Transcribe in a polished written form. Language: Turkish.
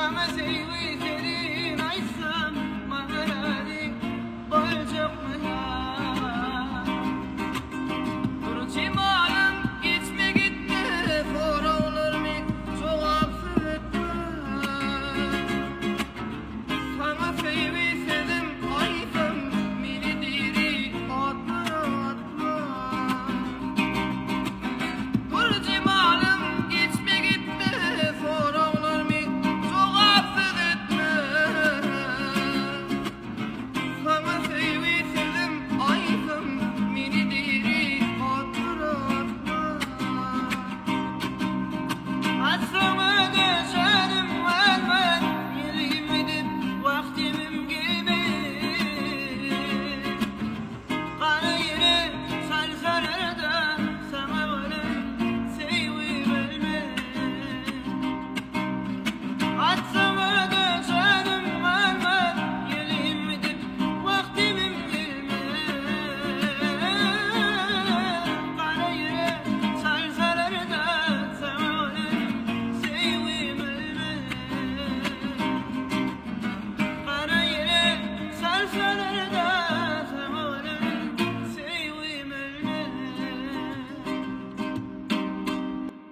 Sana sevgi serin açsam mağaradik olacak mı ya? Cimalım gitme gitme fora olur mu? Cevapsız etme. Sana sevgi serin açsam beni diri atma atma. Dur cimalım gitme gitme fora olur mu? Cevapsız etme. Sana sevgi serin açsam beni diri Asrımı geçerim elbet Yerim gidip vaktimim gibi Kara yeri salsalar da Sana varım sevgi verme Asrımı geçerim elbet Yerim gidip vaktimim gibi Kara yeri salsalar da Sana varım Kara yere sarsalar da